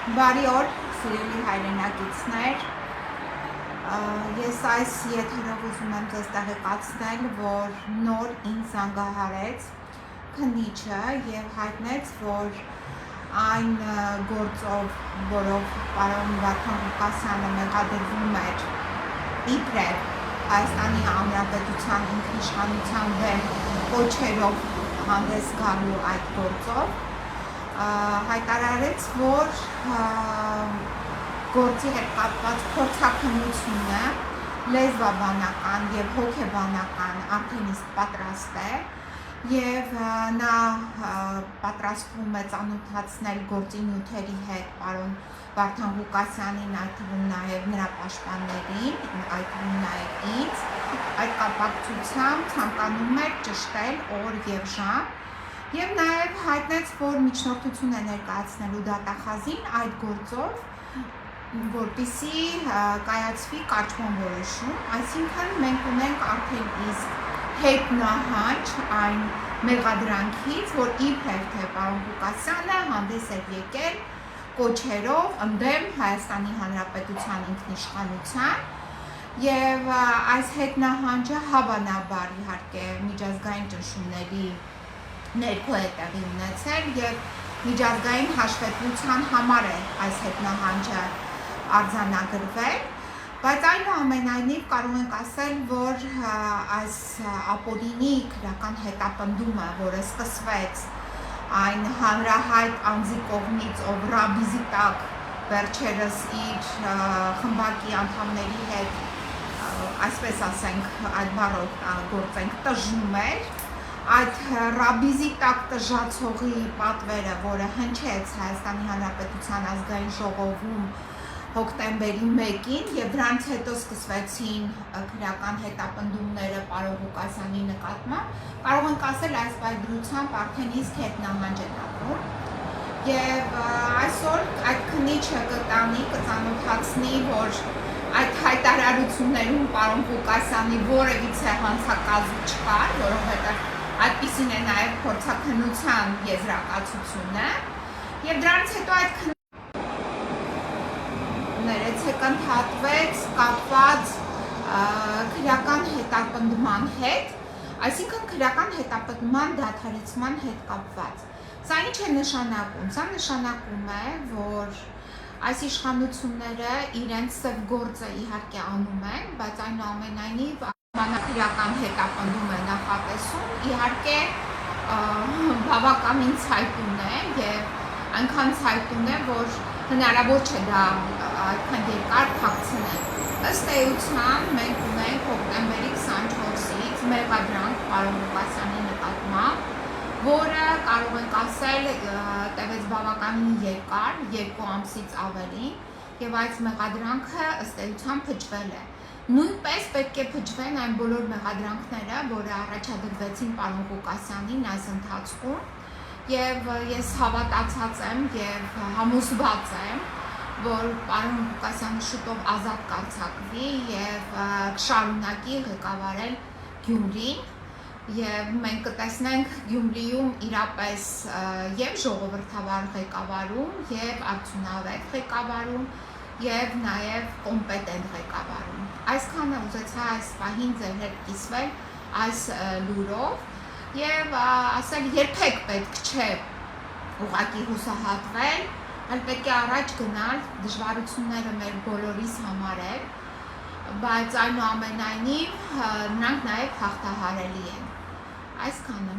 Բարի օր, սիրելի հայրենակիցներ, ես այս եթերով ուզում եմ ձեզ տեղեկացնել, որ նոր ինձ զանգահարեց քննիչը և հայտնեց, որ այն գործով, որով պարոն Վարդան Ղուկասյանը մեղադրվում էր իբրև Հայաստանի Հանրապետության ինքնիշխանության դեմ կոչերով հանդես գալու այդ գործով, հայտարարեց, որ գործի հետ կապված փորձաքննությունը լեզվաբանական և հոգեբանական արդեն իսկ պատրաստ է և նա պատրաստվում է ծանոթացնել գործի նյութերի հետ պարոն Վարդան Ղուկասյանին, այդ թվում նաև նրա պաշտպաններին, այդ թվում նաև ինձ, այդ կապակցությամբ ցանկանում էր ճշտել օր և ժամ և նաև հայտնեց, որ միջնորդություն է ներկայացնելու դատախազին այդ գործով, որպեսզի կայացվի կարգոն որոշում, այսինքն մենք ունենք արդեն իսկ հետնահանջ այն մեղադրանքից, որ իբրև թե պարոն Ղուկասյանը հանդես էր եկել կոչերով ընդդեմ Հայաստանի Հանրապետության ինքնիշխանության և այս հետնահանջը հավանաբար իհարկե միջազգային ճնշումների ներքո է տեղի ունեցել և միջազգային հաշվետվության համար է այս հետնահանջը արձանագրվել, բայց այնուամենայնիվ կարող ենք ասել, որ այս ապօրինի քրեական հետապնդումը, որը սկսվեց այն հանրահայտ անձի կողմից, ով ռաբիզի տակ վերջերս իր խմբակի անդամների հետ, այսպես ասենք, այդ բառով գործենք, տժժում էր, այդ ռաբիզի տակ տժժացողի պատվերը, որը հնչեց Հայաստանի Հանրապետության ազգային ժողովում հոկտեմբերի 1-ին և դրանից հետո սկսվեցին քրեական հետապնդումները պարոն Ղուկասյանի նկատմամբ, կարող ենք ասել այս պայմանությամբ արդեն իսկ հետնահանջ են ապրում և այսօր այդ քննիչը կտանի, կծանոթացնի, որ այդ հայտարարություններում պարոն Ղուկասյանի որևիցե հանցակազմ չկար, որովհետև այդպիսին է նաև փորձաքննության եզրակացությունը և դրանից հետո այդ ներեցեք ընդհատվեց կապված քրեական հետապնդման հետ, այսինքն քրեական հետապնդման դադարեցման հետ կապված։ Սա ինչ է նշանակում։ Սա նշանակում է, որ այս իշխանությունները իրենց սև գործը իհարկե անում են, բայց այնուամենայնիվ քրեական հետապնդում է նախատեսում, իհարկե բավականին ցայտուն է և այնքան ցայտուն է, որ հնարավոր չէ դա այդքան երկար թաքցնել։ Ըստ էության մենք ունենք հոկտեմբերի 24-ից մեղադրանք պարոն Ղուկասյանի նկատմամբ, որը կարող ենք ասել տևեց բավականին երկար, 2 ամսից ավելի, և այս մեղադրանքը ըստ էության փչվել է։ Նույնպես պետք է փչվեն այն բոլոր մեղադրանքները, որը առաջադրվեցին պարոն Ղուկասյանին այս ընթացքում, և ես հավատացած եմ և համոզված եմ, որ պարոն Ղուկասյանը շուտով ազատ կարձակվի և կշարունակի ղեկավարել Գյումրին և մենք կտեսնենք Գյումրիում իրապես և ժողովրդավար ղեկավարում և արդյունավետ ղեկավարում և նաև կոմպետենտ ղեկավարում։ Այսքանը ուզեցա այս պահին ձեր հետ կիսվել այս լուրով և ասել երբեք պետք չէ ուղղակի հուսահատվել, այլ պետք է առաջ գնալ, դժվարությունները մեր բոլորիս համար են, բայց այնուամենայնիվ նրանք նաև հաղթահարելի են։ Այսքանը։